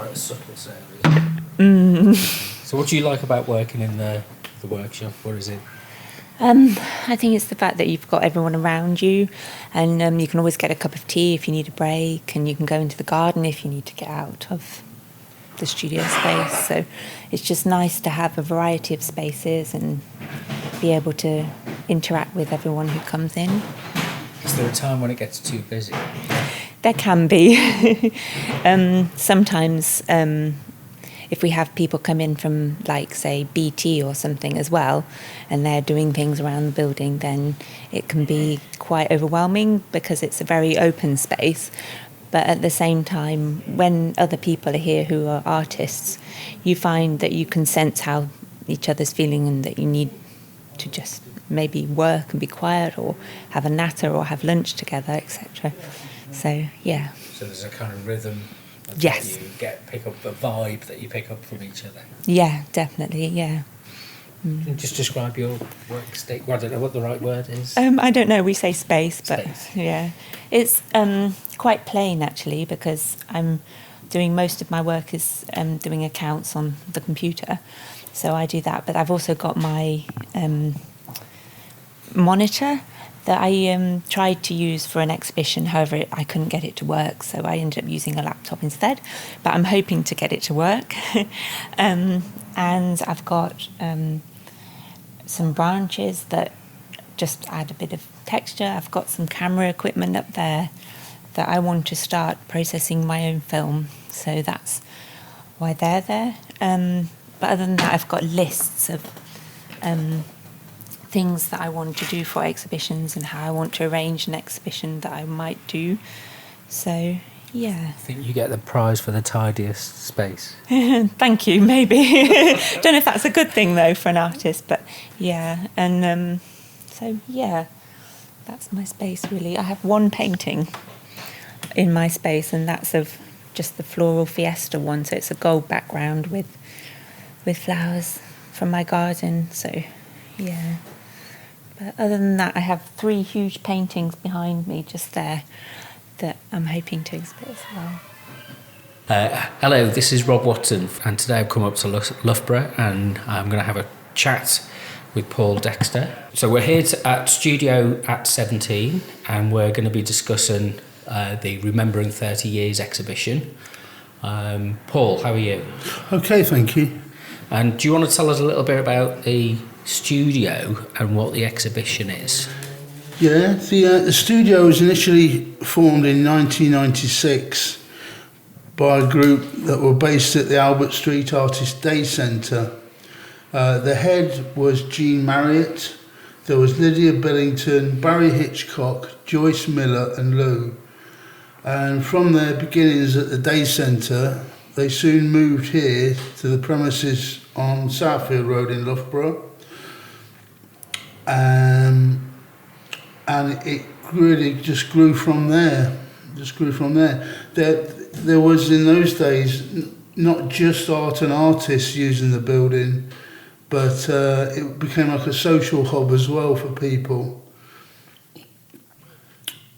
quite a subtle area. So what do you like about working in the workshop? What is it? I think it's the fact that you've got everyone around you, and you can always get a cup of tea if you need a break, and you can go into the garden if you need to get out of the studio space. So it's just nice to have a variety of spaces and be able to interact with everyone who comes in. Is there a time when it gets too busy? There can be. Sometimes if we have people come in from, like, say, BT or something as well, and they're doing things around the building, then it can be quite overwhelming because it's a very open space. But at the same time, when other people are here who are artists, you find that you can sense how each other's feeling and that you need to just maybe work and be quiet or have a natter or have lunch together, etc. So, yeah. So there's a kind of rhythm. Yes. You pick up the vibe that you pick up from each other. Yeah, definitely, yeah. Can you just describe your work state? Well, I don't know what the right word is. I don't know, we say space, but Space. yeah. It's quite plain, actually, because I'm doing most of my work is doing accounts on the computer. So I do that, but I've also got my monitor that I tried to use for an exhibition. However, I couldn't get it to work, so I ended up using a laptop instead. But I'm hoping to get it to work. And I've got some branches that just add a bit of texture. I've got some camera equipment up there that I want to start processing my own film, so that's why they're there. But other than that, I've got lists of things that I want to do for exhibitions and how I want to arrange an exhibition that I might do. So, yeah. I think you get the prize for the tidiest space. Thank you, maybe. Don't know if that's a good thing, though, for an artist, but yeah. And so, yeah, that's my space, really. I have one painting in my space, and that's of just the floral fiesta one. So it's a gold background with flowers from my garden. So, yeah. But other than that, I have 3 huge paintings behind me just there that I'm hoping to exhibit as well. Hello, this is Rob Watson, and today I've come up to Loughborough and I'm going to have a chat with Paul Dexter. So we're here at Studio at 17 and we're going to be discussing the Remembering 30 Years exhibition. Paul, how are you? Okay, thank you. And do you want to tell us a little bit about the studio and what the exhibition is? Yeah, the studio was initially formed in 1996 by a group that were based at the Albert Street Artist Day Centre. The head was Jean Marriott, there was Lydia Billington, Barry Hitchcock, Joyce Miller and Lou. And from their beginnings at the Day Centre, they soon moved here to the premises on Southfield Road in Loughborough. And it really just grew from there. There was in those days not just art and artists using the building, but it became like a social hub as well for people.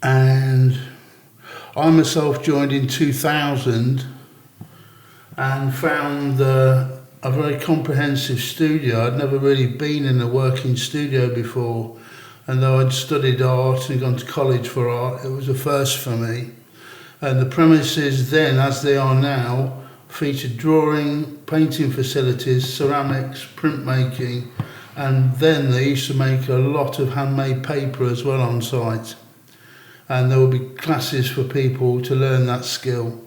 And I myself joined in 2000 and found a very comprehensive studio. I'd never really been in a working studio before, and though I'd studied art and gone to college for art, it was a first for me. And the premises then, as they are now, featured drawing, painting facilities, ceramics, printmaking, and then they used to make a lot of handmade paper as well on site. And there would be classes for people to learn that skill.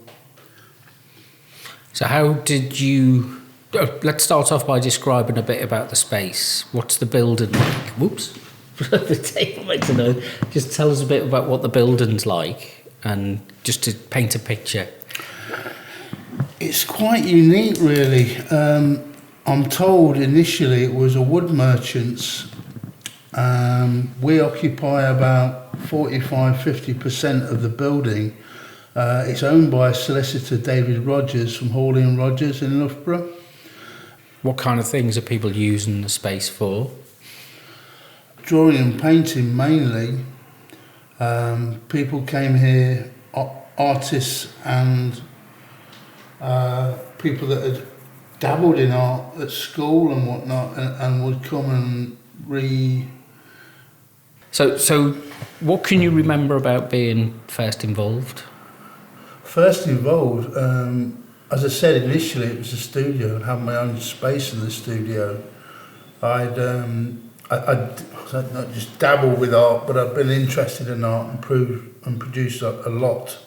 So how did you... let's start off by describing a bit about the space. What's the building like? Whoops. The table makes a noise. Just tell us a bit about what the building's like and just to paint a picture. It's quite unique, really. I'm told initially it was a wood merchant's. We occupy about 45-50% of the building. It's owned by solicitor David Rogers from Hawley and Rogers in Loughborough. What kind of things are people using the space for? Drawing and painting mainly. People came here, artists and people that had dabbled in art at school and whatnot, and would come and So what can you remember about being first involved? First involved, as I said initially, it was a studio and had my own space in the studio. I'd not just dabbled with art, but I'd been interested in art and produced a lot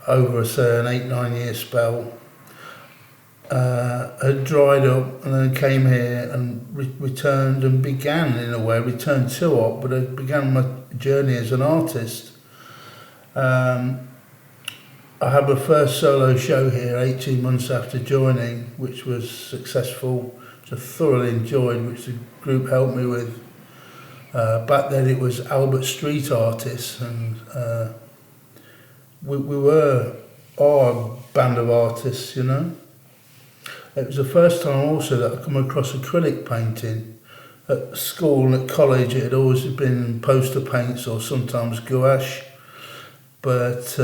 over a certain 8-9 year spell. Had dried up and then came here and returned and returned to art, but I began my journey as an artist. I had my first solo show here 18 months after joining, which was successful, which I thoroughly enjoyed, which the group helped me with. Back then it was Albert Street Artists, and we were our band of artists, you know. It was the first time also that I come across acrylic painting. At school and at college it had always been poster paints or sometimes gouache, but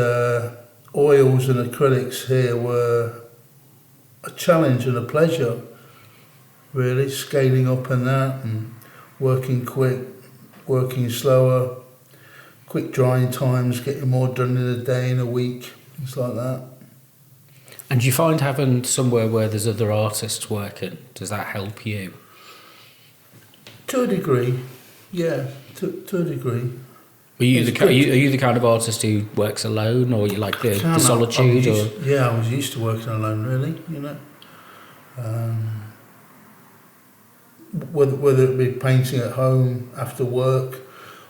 oils and acrylics here were a challenge and a pleasure, really, scaling up and that, and working quick, working slower, quick drying times, getting more done in a day, in a week, things like that. And do you find having somewhere where there's other artists working, does that help you? To a degree, yeah, to a degree. Are you the kind of artist who works alone, or you like the solitude? I was used to working alone, really, you know. Whether it be painting at home after work,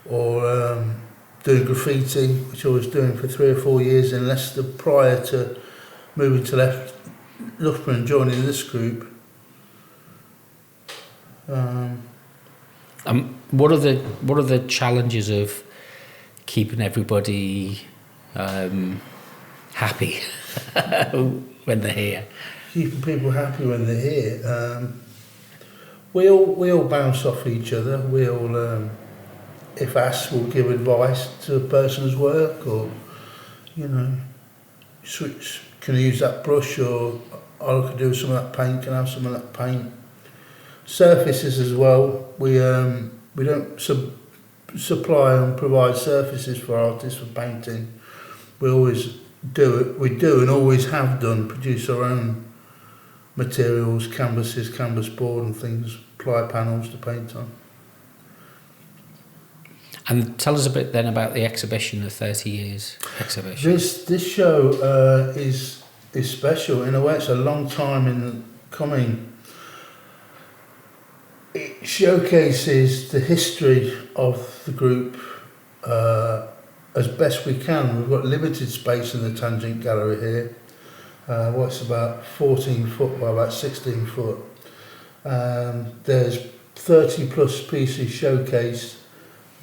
or doing graffiti, which I was doing for 3 or 4 years in Leicester prior to moving to Loughborough and joining this group. What are the challenges of keeping everybody happy when they're here? Keeping people happy when they're here. We all bounce off each other. We all, if asked, will give advice to a person's work, or, you know, switch. Can I use that brush, or I could do some of that paint. Can I have some of that paint? Surfaces as well. We don't supply and provide surfaces for artists for painting. We always do it. We do and always have done. Produce our own materials, canvases, canvas board and things, ply panels to paint on. And tell us a bit then about the exhibition, the 30 years exhibition. This show is special in a way. It's a long time in coming. It showcases the history of the group as best we can. We've got limited space in the Tangent Gallery here. What's about 14 foot by about 16 foot. There's 30 plus pieces showcased.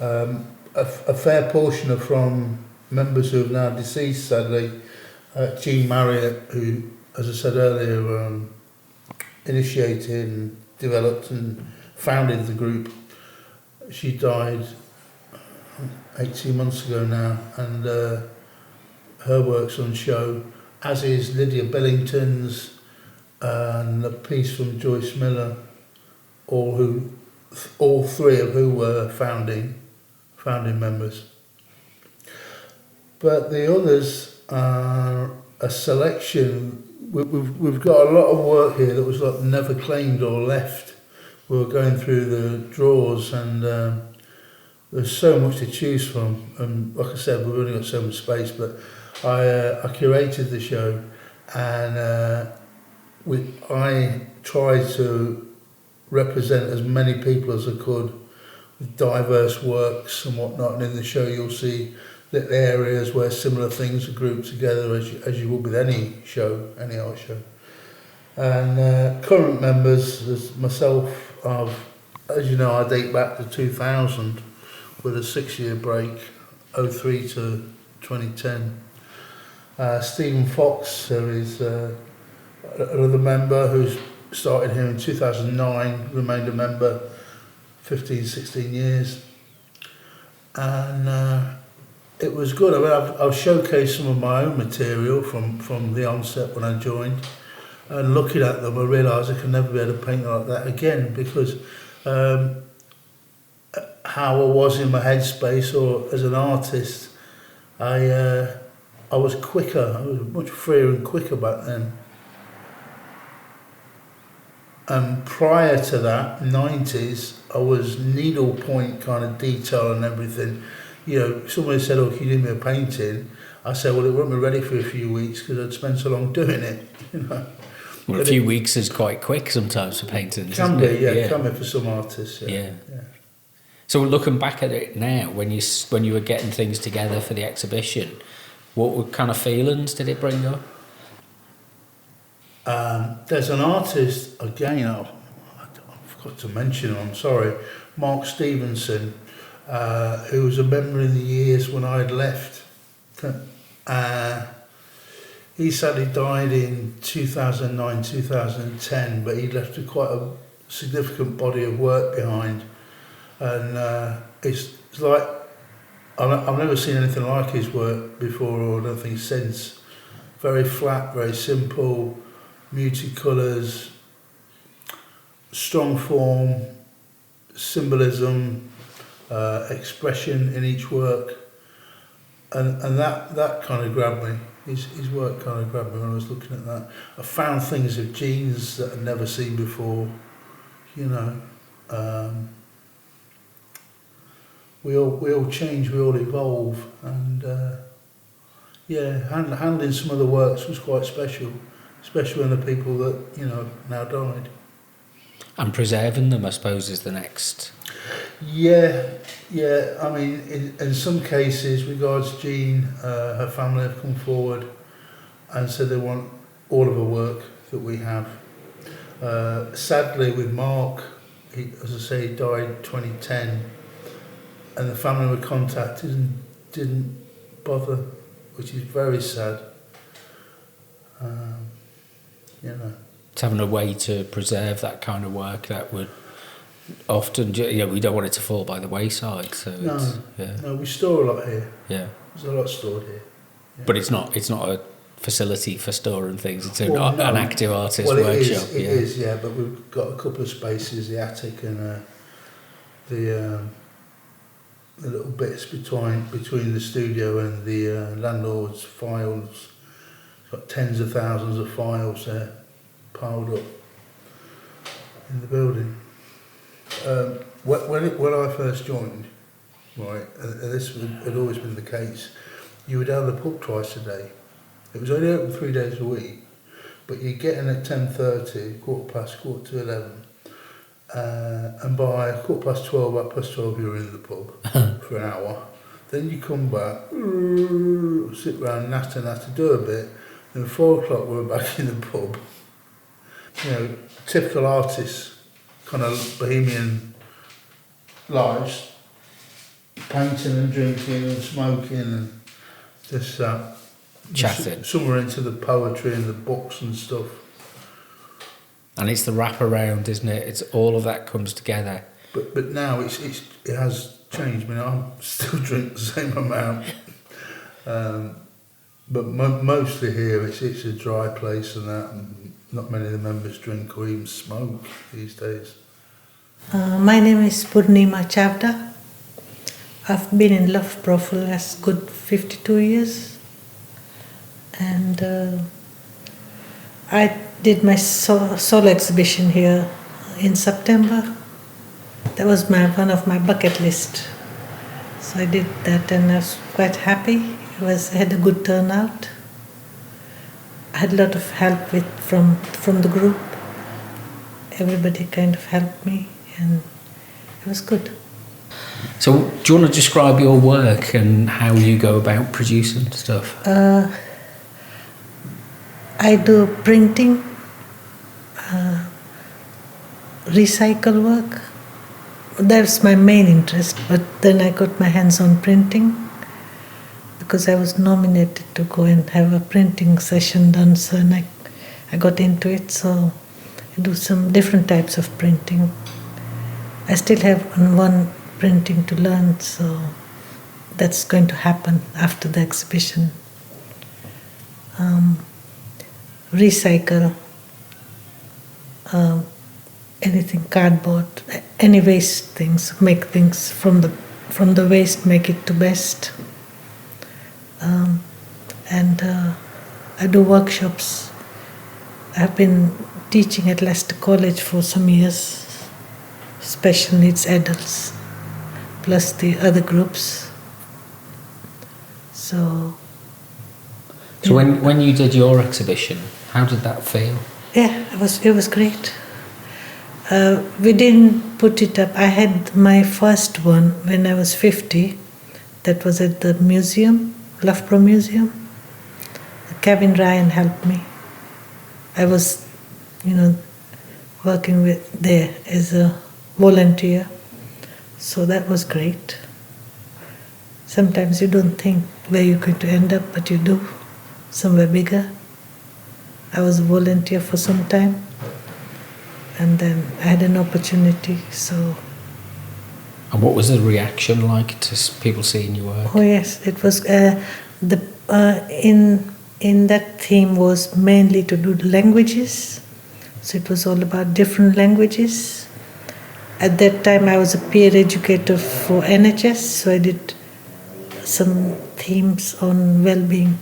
A fair portion are from members who have now deceased, sadly. Jean Marriott, who, as I said earlier, initiated and developed and founded the group. She died 18 months ago now, and her work's on show, as is Lydia Billington's and a piece from Joyce Miller, all three of who were founding members. But the others are a selection. We've got a lot of work here that was like never claimed or left. We were going through the drawers, and there's so much to choose from. And like I said, we've only got so much space, but I curated the show, and I tried to represent as many people as I could with diverse works and whatnot. And in the show you'll see little areas where similar things are grouped together, as you would with any show, any art show. And current members, as myself, as you know, I date back to 2000 with a 6-year break, 03 to 2010. Stephen Fox, who is another member who's started here in 2009, remained a member 15, 16 years. And It was good. I mean, I've showcased some of my own material from the onset when I joined, and looking at them, I realised I could never be able to paint like that again, because how I was in my headspace or as an artist, I was quicker. I was much freer and quicker back then. And prior to that, 90s, I was needlepoint kind of detail and everything. You know, somebody said, "Oh, can you do me a painting?" I said, "Well, it won't be ready for a few weeks because I'd spent so long doing it." You know. Well, But a few weeks is quite quick sometimes for paintings. Can isn't be, it? yeah, can be for some artists. Yeah. Yeah. So looking back at it now, when you were getting things together for the exhibition, what kind of feelings did it bring up? There's an artist, again, I forgot to mention him, I'm sorry, Mark Stevenson, who was a member in the years when I had left. He sadly died in 2009, 2010, but he left quite a significant body of work behind. And it's like, I've never seen anything like his work before, or nothing since. Very flat, very simple, muted colours, strong form, symbolism, expression in each work, and that kind of grabbed me. His work kind of grabbed me when I was looking at that. I found things of Gene's that I'd never seen before, you know. We all change, we all evolve, and handling some of the works was quite special, especially when the people that, you know, now died. And preserving them, I suppose, is the next. Yeah. I mean, in some cases, regards Jean, her family have come forward and said they want all of her work that we have. Sadly, with Mark, he, as I say, he died 2010, and the family were contacted and didn't bother, which is very sad. You know. It's having a way to preserve that kind of work that would often, you know, we don't want it to fall by the wayside. So No, we store a lot here. Yeah. There's a lot stored here. Yeah. But it's not a facility for storing things. It's an active artist workshop. It is, but we've got a couple of spaces, the attic and the little bits between the studio and the landlord's files. It's got tens of thousands of files there piled up in the building. When I first joined, right, and this had always been the case, you would have the pub twice a day. It was only open 3 days a week, but you get in at 10:30, quarter to 11, and by 12:15, you were in the pub for an hour. Then you come back, sit round, natter, do a bit, then 4 o'clock we're back in the pub. You know, typical artists, kind of bohemian lives, painting and drinking and smoking and just chatting. Some were into the poetry and the books and stuff. And it's the wraparound, isn't it? It's all of that comes together. But now it has changed. I mean, I still drink the same amount. But mostly here it's a dry place and that, and not many of the members drink or even smoke these days. My name is Purnima Chavda. I've been in Loughborough for the last good 52 years. And I did my solo exhibition here in September. That was one of my bucket list. So I did that and I was quite happy. I had a good turnout. I had a lot of help from the group. Everybody kind of helped me and it was good. So do you want to describe your work and how you go about producing stuff? I do printing, recycle work. That's my main interest, but then I got my hands on printing because I was nominated to go and have a printing session done, so and I got into it, so I do some different types of printing. I still have one printing to learn, so that's going to happen after the exhibition. Recycle anything, cardboard, any waste things, make things from the waste, make it to best. And I do workshops. I've been teaching at Leicester College for some years, special needs adults, plus the other groups. So when you did your exhibition, how did that feel? yeah, it was great. We didn't put it up. I had my first one when I was 50. That was at the museum, Loughborough Museum. Kevin Ryan helped me. I was, working there as a volunteer. So that was great. Sometimes you don't think where you're going to end up, but you do, somewhere bigger. I was a volunteer for some time, and then I had an opportunity, so... And what was the reaction like to people seeing your work? Oh yes, it was, in that theme was mainly to do languages, so it was all about different languages. At that time I was a peer educator for NHS, so I did some themes on well-being,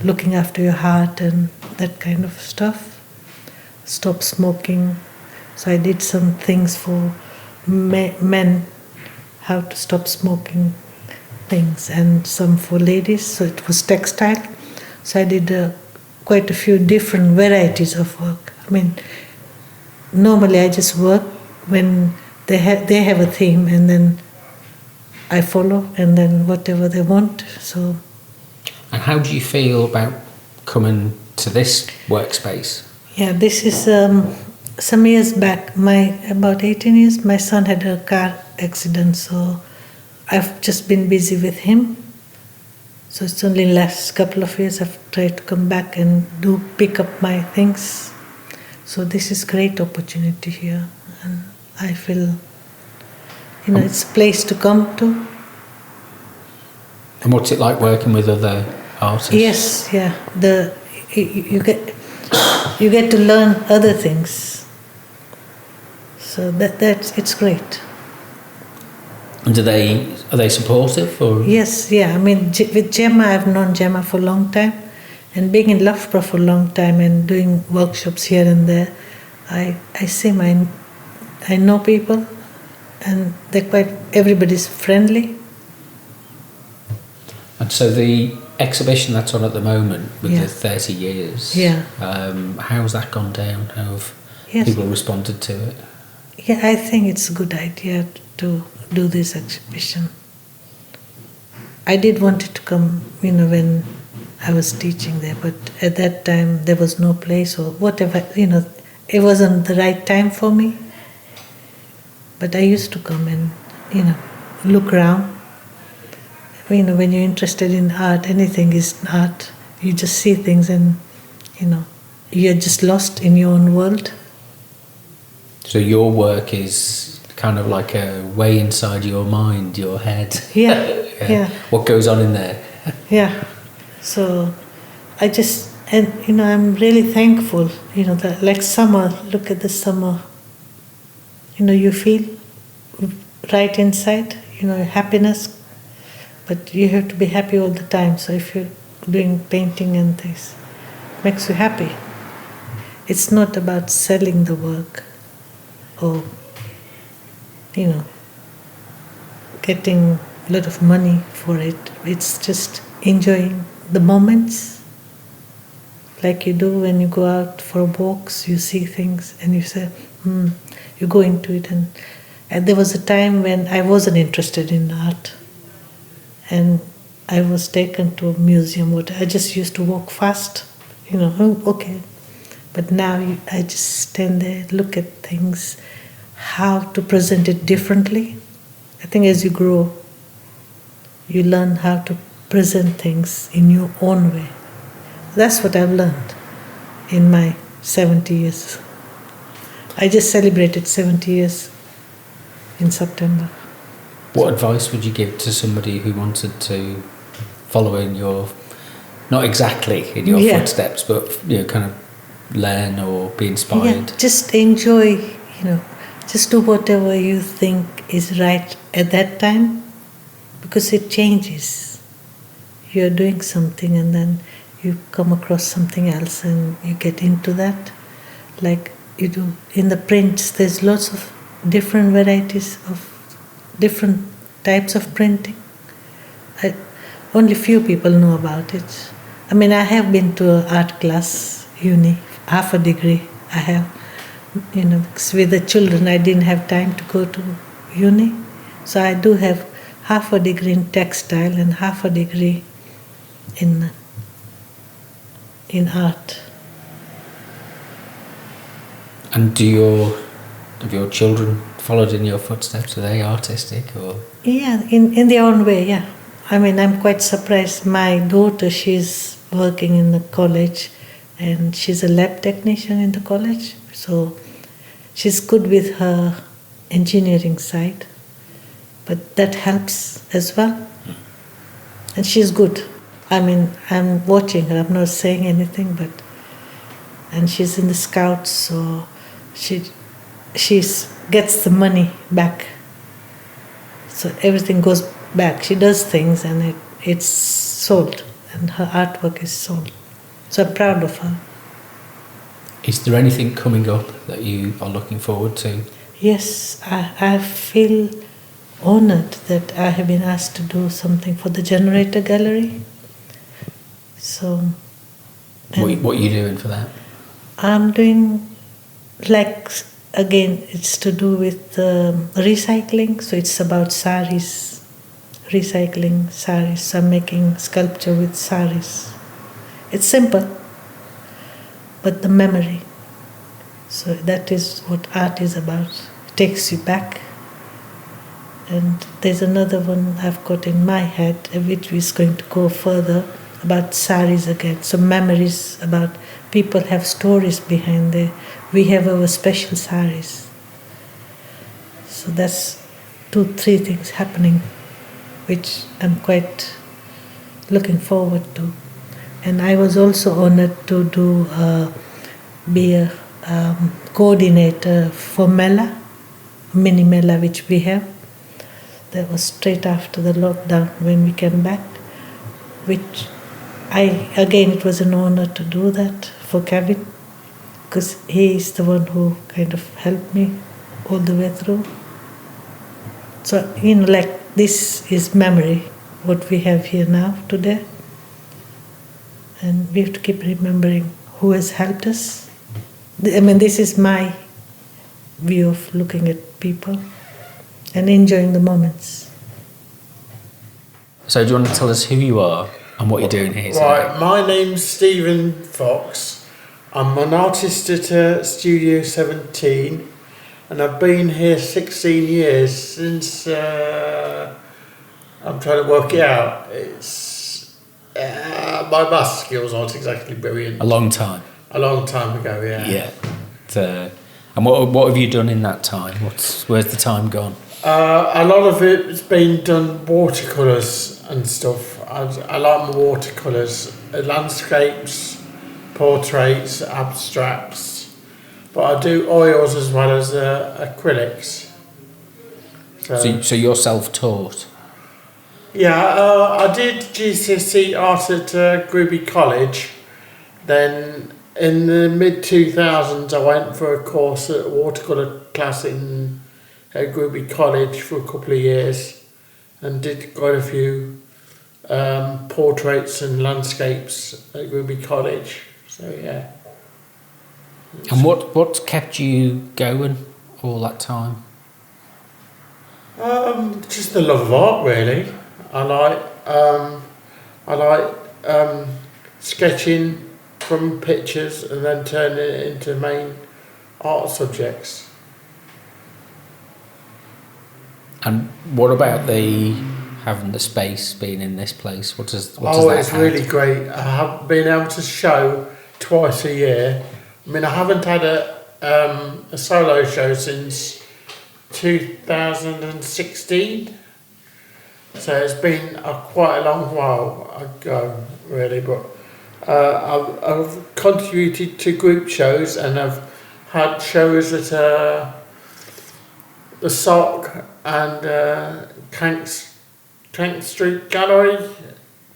looking after your heart and that kind of stuff. Stop smoking. So I did some things for men, how to stop smoking things, and some for ladies, so it was textile. So I did quite a few different varieties of work. I mean, normally I just work when they have a theme, and then I follow, and then whatever they want. So. And how do you feel about coming to this workspace? Yeah, this is some years back. About 18 years, my son had a car accident, so I've just been busy with him. So it's only last couple of years I've tried to come back and pick up my things. So this is great opportunity here, and I feel, it's a place to come to. And what's it like working with other artists? Yes, yeah. You get to learn other things. So it's great. And are they supportive or? Yes, yeah. I mean, with Gemma, I've known Gemma for a long time, and being in Loughborough for a long time and doing workshops here and there, I know people, and everybody's friendly. And so the exhibition that's on at the moment with Yeah. the 30 years, Yeah. how's that gone down? How have people responded to it? Yeah, I think it's a good idea to do this exhibition. I did want it to come, when I was teaching there, but at that time there was no place or whatever, it wasn't the right time for me. But I used to come and, look around. When you're interested in art, anything is art. You just see things and, you're just lost in your own world. So your work is kind of like a way inside your mind, your head. Yeah, yeah. What goes on in there? Yeah. So I'm really thankful, that like summer, look at the summer. You feel right inside, happiness. But you have to be happy all the time. So if you're doing painting and things, it makes you happy. It's not about selling the work or, getting a lot of money for it. It's just enjoying the moments, like you do when you go out for walks, you see things and you say, you go into it. And there was a time when I wasn't interested in art. And I was taken to a museum. I just used to walk fast, okay. But now I just stand there, look at things, how to present it differently. I think as you grow, you learn how to present things in your own way. That's what I've learned in my 70 years. I just celebrated 70 years in September. What advice would you give to somebody who wanted to follow in your, not exactly in your footsteps, but kind of learn or be inspired? Yeah, just enjoy, just do whatever you think is right at that time, because it changes. You're doing something and then you come across something else and you get into that. Like you do in the prints, there's lots of different varieties of different types of printing. Only few people know about it. I mean, I have been to an art class, uni, half a degree I have. Because with the children I didn't have time to go to uni. So I do have half a degree in textile and half a degree in art. And have your children followed in your footsteps? Are they artistic or? Yeah, in their own way, yeah. I mean, I'm quite surprised. My daughter, she's working in the college and she's a lab technician in the college. So she's good with her engineering side, but that helps as well. And she's good. I mean, I'm watching her, I'm not saying anything, and she's in the Scouts, so she gets the money back. So everything goes back. She does things and it's sold, and her artwork is sold. So I'm proud of her. Is there anything coming up that you are looking forward to? Yes, I feel honored that I have been asked to do something for the Generator Gallery. So, what are you doing for that? I'm doing, again, it's to do with recycling. So it's about saris, recycling saris. So I'm making sculpture with saris. It's simple, but the memory. So that is what art is about. It takes you back. And there's another one I've got in my head, which is going to go further, about saris again. So memories about people have stories behind there. We have our special saris. So that's 2-3 things happening, which I'm quite looking forward to. And I was also honored to be a coordinator for Mela, mini Mela, which we have. That was straight after the lockdown when we came back, which it was an honor to do that for Kevin, because he is the one who kind of helped me all the way through. So, this is memory, what we have here now today. And we have to keep remembering who has helped us. I mean, this is my view of looking at people and enjoying the moments. So do you want to tell us who you are and what you're doing here today? Right, my name's Stephen Fox. I'm an artist at Studio 17 and I've been here 16 years since, I'm trying to work it out, it's, my maths skills aren't exactly brilliant. A long time. A long time ago, yeah. Yeah. And what have you done in that time? Where's the time gone? A lot of it's been done watercolours and stuff. I like my watercolours, landscapes, portraits, abstracts, but I do oils as well as acrylics. So you're self-taught? Yeah, I did GCSE art at Gruby College. Then in the mid-2000s I went for a course at watercolour class at Gruby College for a couple of years and did quite a few portraits and landscapes at Gruby College. So yeah. And what's kept you going all that time? Just the love of art, really. I like sketching from pictures and then turning it into main art subjects. And what about having the space, being in this place? What does that It's add? really great. I have been able to show twice a year. I mean, I haven't had a solo show since 2016, So it's been quite a long while ago, really, but I've contributed to group shows, and I've had shows at the Sock and Cank Street Gallery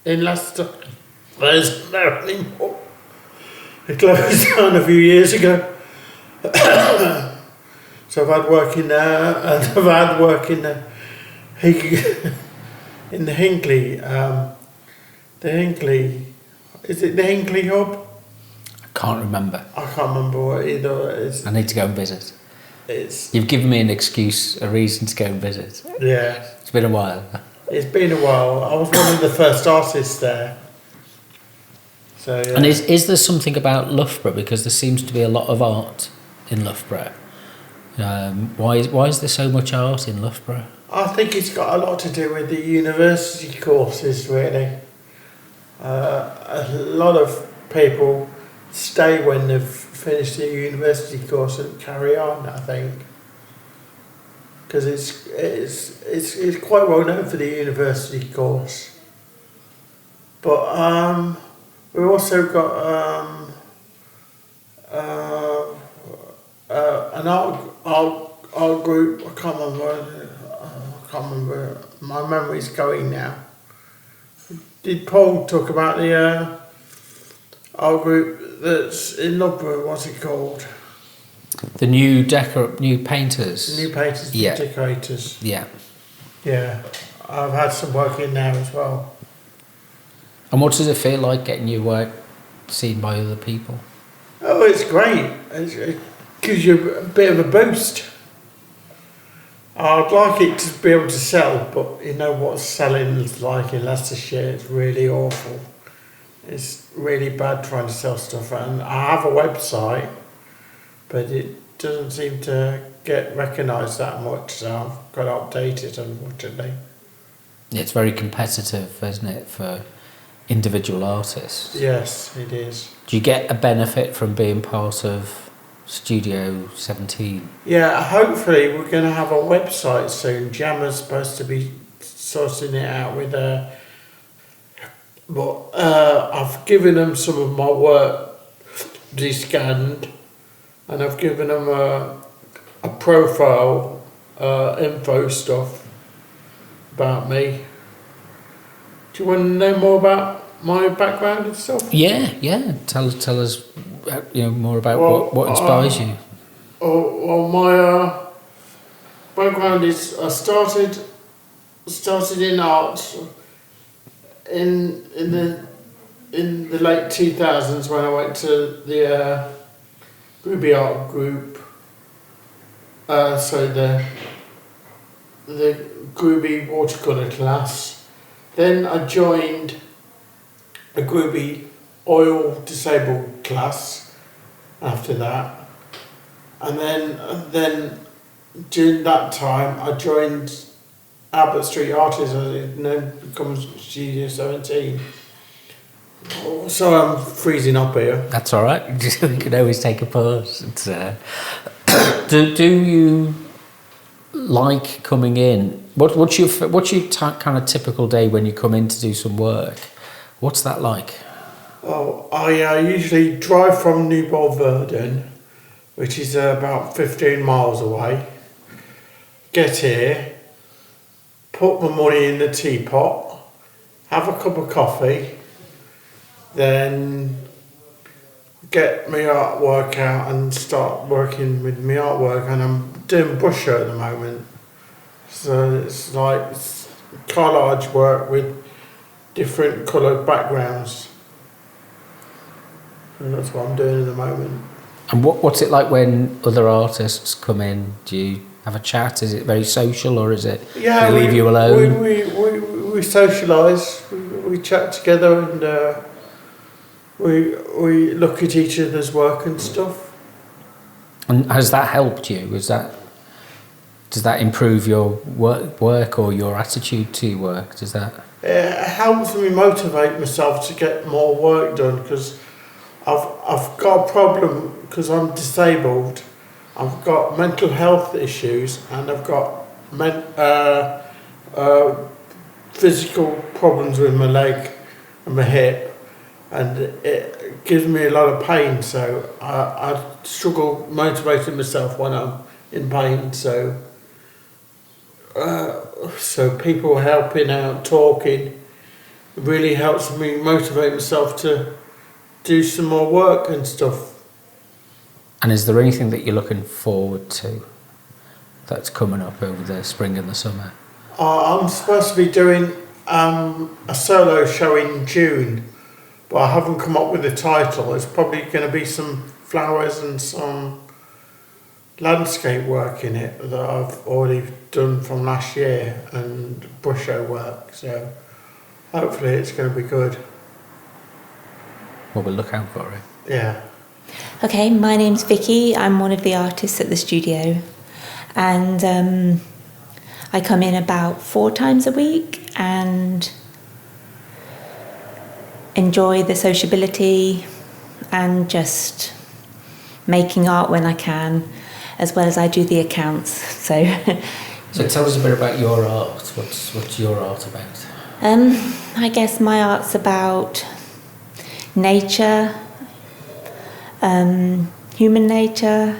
in Leicester. There's there anymore. It closed down a few years ago. So I've had work in there, and I've had work in the in the Hinckley, is it the Hinckley Hub? I can't remember. I can't remember what either it is. I need to go and visit. It's, You've given me an excuse, a reason to go and visit. yeah, It's been a while. it's been a while. I was one of the first artists there. So, yeah. And is there something about Loughborough, because there seems to be a lot of art in Loughborough? Why is there so much art in Loughborough? I think it's got a lot to do with the university courses, really. A lot of people stay when they've finished the university course and carry on, I think. Because it's quite well known for the university course. But we've also got an art group. I can't remember. My memory's going now. Did Paul talk about the art group that's in Loughborough? What's it called? The new painters. New painters, Yeah. decorators. Yeah. Yeah, I've had some work in there as well. And what does it feel like getting your work seen by other people? Oh, it's great. It gives you a bit of a boost. I'd like it to be able to sell, but you know what selling is like in Leicestershire. It's really awful. It's really bad trying to sell stuff. And I have a website, but it doesn't seem to get recognised that much, so I've got to update it, unfortunately. It's very competitive, isn't it, for individual artists? Yes, it is. Do you get a benefit from being part of Studio 17? Yeah, hopefully we're going to have a website soon. Jammer's supposed to be sorting it out with but I've given them some of my work de-scanned, and I've given them a profile info stuff about me. Do you want to know more about my background and stuff? Yeah. Tell us, more about what inspires you. Well, my background is I started in art in the late 2000s when I went to the Ruby Art Group. So the Groovy watercolour class. Then I joined a Groovy oil disabled class after that, and then during that time I joined Albert Street Artists, as it now becomes Studio 17. So I'm freezing up here. That's all right. You can always take a pause. It's, do you like coming in? What's your kind of typical day when you come in to do some work? What's that like? Oh, I usually drive from New Bolverden, which is about 15 miles away. Get here, put my money in the teapot, have a cup of coffee, then get my artwork out and start working with my artwork. And I'm doing brusher at the moment, so it's like collage work with different coloured backgrounds. And that's what I'm doing at the moment. And what's it like when other artists come in? Do you have a chat? Is it very social, or is it they leave you alone? We socialise, we chat together, and we look at each other's work and stuff. And has that helped you? Does that improve your work or your attitude to your work? Does that? It helps me motivate myself to get more work done, because I've got a problem because I'm disabled. I've got mental health issues, and I've got physical problems with my leg and my hip, and it gives me a lot of pain, so I struggle motivating myself when I'm in pain, so people helping out, talking, really helps me motivate myself to do some more work and stuff. And is there anything that you're looking forward to that's coming up over the spring and the summer? I'm supposed to be doing a solo show in June, but I haven't come up with a title. It's probably going to be some flowers and some landscape work in it that I've already done from last year, and brusho work, so hopefully it's going to be good. Well, we'll look out for it. Yeah. Okay, my name's Vicky. I'm one of the artists at the studio, and I come in about 4 times a week and enjoy the sociability and just making art when I can, as well as I do the accounts. So tell us a bit about your art. What's your art about? I guess my art's about nature, human nature,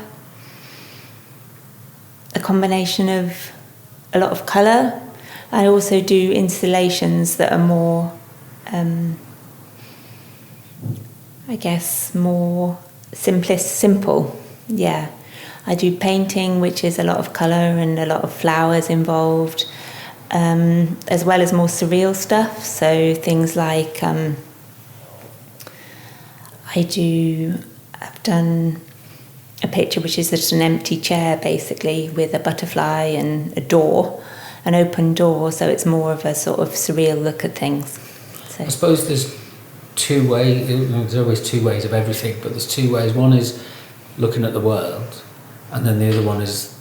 a combination of a lot of colour. I also do installations that are more, I guess, more simple. Yeah. I do painting, which is a lot of colour and a lot of flowers involved, as well as more surreal stuff. So things like I've done a picture which is just an empty chair, basically, with a butterfly and a door, an open door. So it's more of a sort of surreal look at things. So I suppose there's 2 ways. There's always 2 ways of everything, but there's 2 ways. One is looking at the world, and then the other one is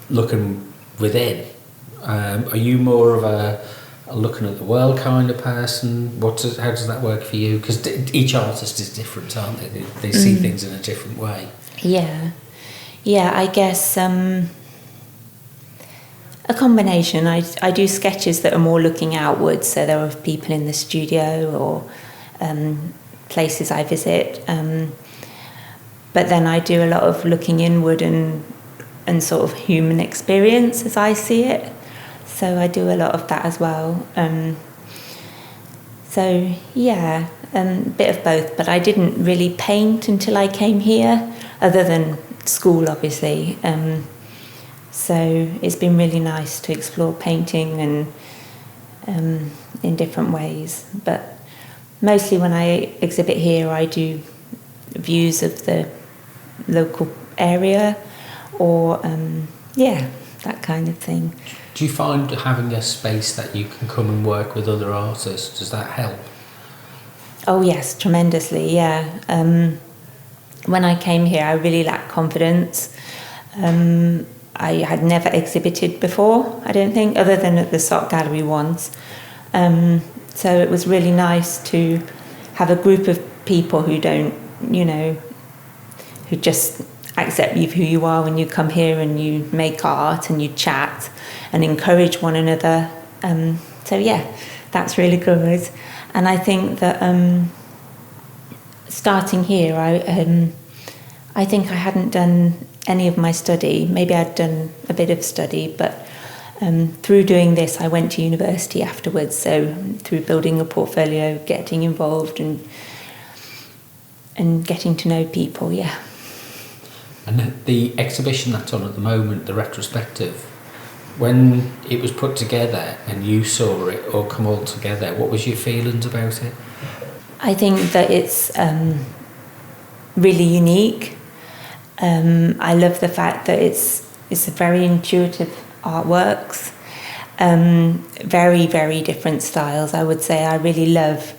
looking within. Are you more of a looking at the world kind of person? How does that work for you? Because each artist is different, aren't they? They see things in a different way. Yeah, I guess a combination. I do sketches that are more looking outwards, so there are people in the studio or places I visit. But then I do a lot of looking inward and sort of human experience as I see it. So I do a lot of that as well. A bit of both. But I didn't really paint until I came here, other than school, obviously. So it's been really nice to explore painting and in different ways. But mostly when I exhibit here, I do views of the local area or that kind of thing. Do you find having a space that you can come and work with other artists, does that help? Oh yes, tremendously, yeah. When I came here I really lacked confidence. I had never exhibited before, I don't think, other than at the Sock Gallery once. So it was really nice to have a group of people who don't, who just accept you for who you are when you come here and you make art and you chat and encourage one another. That's really good. And I think that starting here, I think I hadn't done any of my study. Maybe I'd done a bit of study, but through doing this, I went to university afterwards. So through building a portfolio, getting involved and getting to know people, yeah. And the exhibition that's on at the moment, the retrospective, when it was put together and you saw it all come all together, what was your feelings about it? I think that it's really unique. I love the fact that it's a very intuitive artworks, very, very different styles. I would say I really love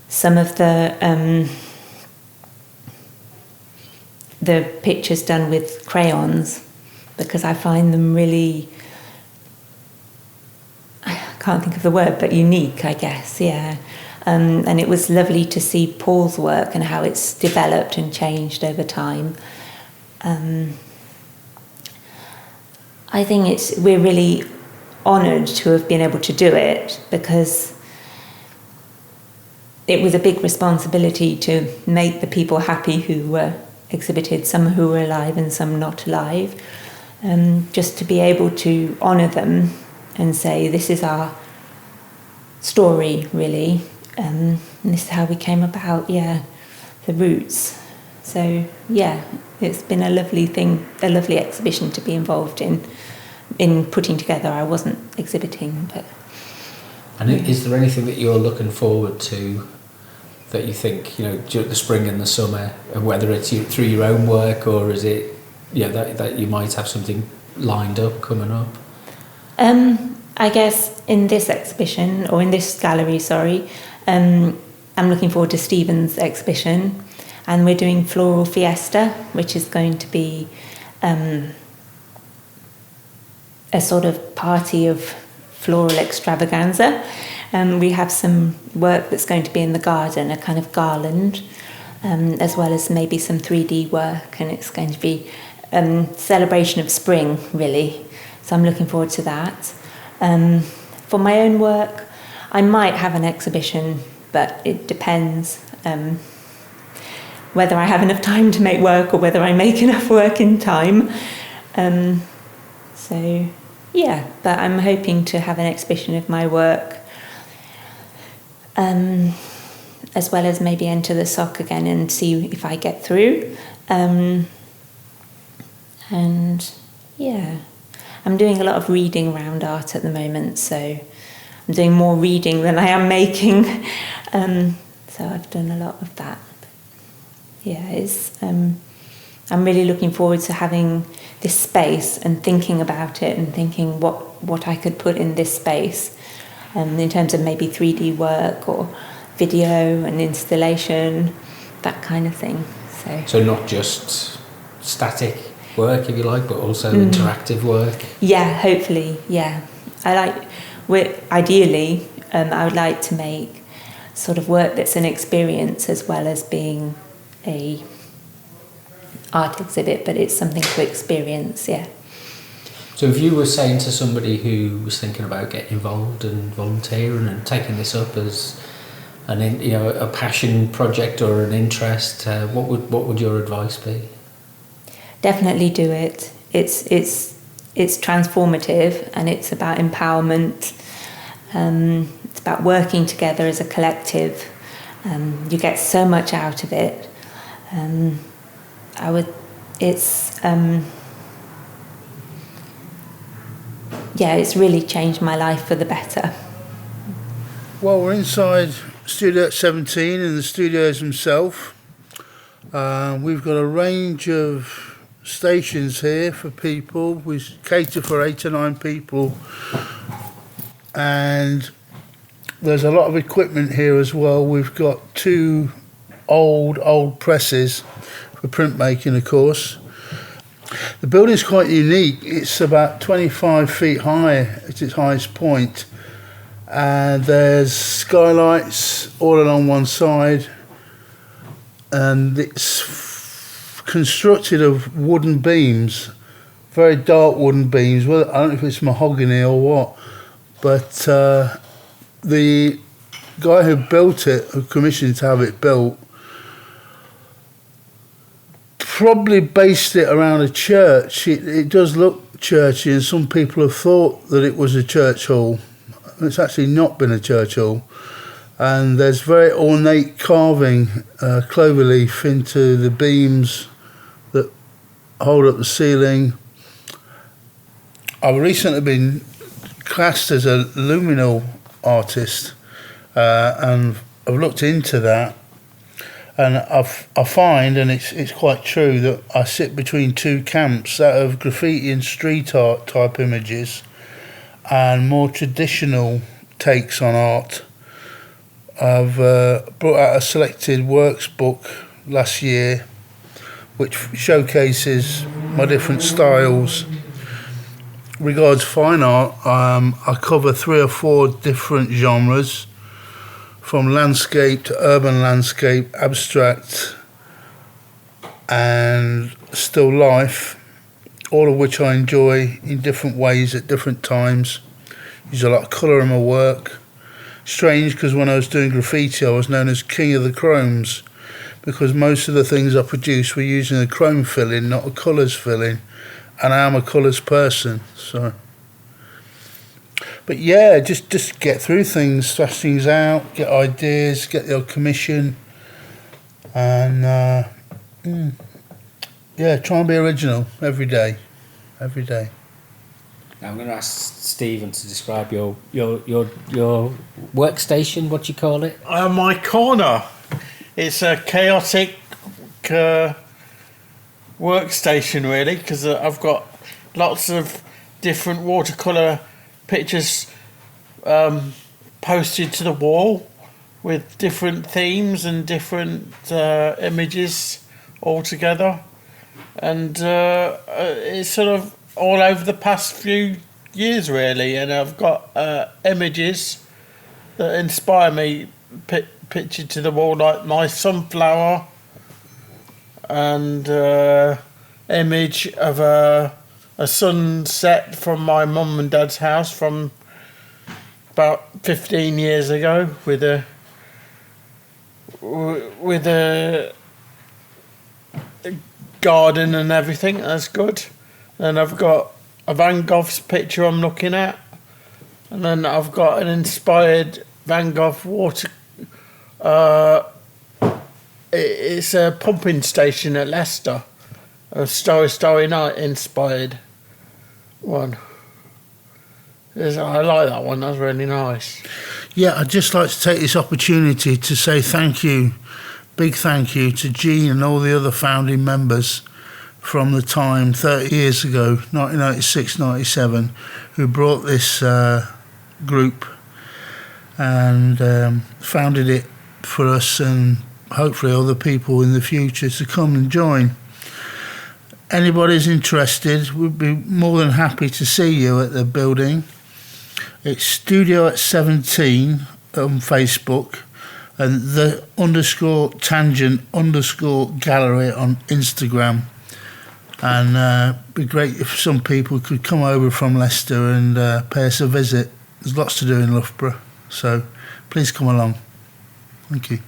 some of the pictures done with crayons, because I find them really, I can't think of the word, but unique, I guess, yeah. And it was lovely to see Paul's work and how it's developed and changed over time. I think we're really honoured to have been able to do it, because it was a big responsibility to make the people happy who were exhibited, some who were alive and some not alive. Just to be able to honour them and say, this is our story, really, and this is how we came about, the roots. So, it's been a lovely thing, a lovely exhibition to be involved in putting together. I wasn't exhibiting, but... And is there anything that you're looking forward to that you think, the spring and the summer, and whether it's through your own work, or is it, that you might have something lined up, coming up? I guess in this exhibition, or in this gallery, I'm looking forward to Stephen's exhibition, and we're doing Floral Fiesta, which is going to be a sort of party of floral extravaganza. We have some work that's going to be in the garden, a kind of garland, as well as maybe some 3D work, and it's going to be celebration of spring, really. So I'm looking forward to that. For my own work, I might have an exhibition, but it depends whether I have enough time to make work or whether I make enough work in time. But I'm hoping to have an exhibition of my work, as well as maybe enter the SOC again and see if I get through. I'm doing a lot of reading around art at the moment, so I'm doing more reading than I am making. So I've done a lot of that. I'm really looking forward to having this space and thinking about it and thinking what I could put in this space, in terms of maybe 3D work or video and installation, that kind of thing. So not just static work, if you like, but also interactive work. Yeah, hopefully. Yeah, ideally, I would like to make sort of work that's an experience as well as being a art exhibit, but it's something to experience. Yeah. So if you were saying to somebody who was thinking about getting involved and volunteering and taking this up as a passion project or an interest, what would your advice be? Definitely do it. It's transformative, and it's about empowerment. It's about working together as a collective. You get so much out of it. It's really changed my life for the better. Well, we're inside Studio 17 in the studios themselves. We've got a range of stations here for people. We cater for 8 to 9 people, and there's a lot of equipment here as well. We've got 2 old presses for printmaking, of course. The building's quite unique. It's about 25 feet high at its highest point, and there's skylights all along one side, and it's constructed of wooden beams, very dark wooden beams. Well, I don't know if it's mahogany or what, but the guy who built it, who commissioned to have it built, probably based it around a church. It does look churchy, and some people have thought that it was a church hall. It's actually not been a church hall. And there's very ornate carving, cloverleaf into the beams that hold up the ceiling. I've recently been classed as a luminal artist, and I've looked into that, and I find, and it's quite true, that I sit between 2 camps, that of graffiti and street art type images and more traditional takes on art. I've brought out a selected works book last year which showcases my different styles. Regards fine art, I cover 3 or 4 different genres, from landscape to urban landscape, abstract and still life, all of which I enjoy in different ways at different times. use a lot of colour in my work. Strange, because when I was doing graffiti I was known as King of the Chromes, because most of the things I produced were using a chrome filling, not a colours filling, and I am a colours person, so. But yeah, just get through things, thrash things out, get ideas, get the odd commission, and yeah, try and be original every day. Now I'm going to ask Stephen to describe your workstation. What do you call it? My corner. It's a chaotic workstation, really, because I've got lots of different watercolour pictures posted to the wall with different themes and different images all together. And it's sort of all over the past few years, really. And I've got images that inspire me pictured to the wall, like my sunflower and image of a sunset from my mum and dad's house from about 15 years ago with a garden and everything. That's good. And I've got a Van Gogh's picture I'm looking at, and then I've got an inspired Van Gogh water. It's a pumping station at Leicester, a Starry Starry Night inspired one. I like that one. That's really nice. Yeah, I'd just like to take this opportunity to say thank you, big thank you to Jean and all the other founding members from the time 30 years ago, 1996-97, who brought this group and founded it for us and hopefully other people in the future to come and join. Anybody's interested, we'd be more than happy to see you at the building. It's Studio at 17 on Facebook and the _tangent_gallery on Instagram. And it'd be great if some people could come over from Leicester and pay us a visit. There's lots to do in Loughborough, so please come along. Thank you.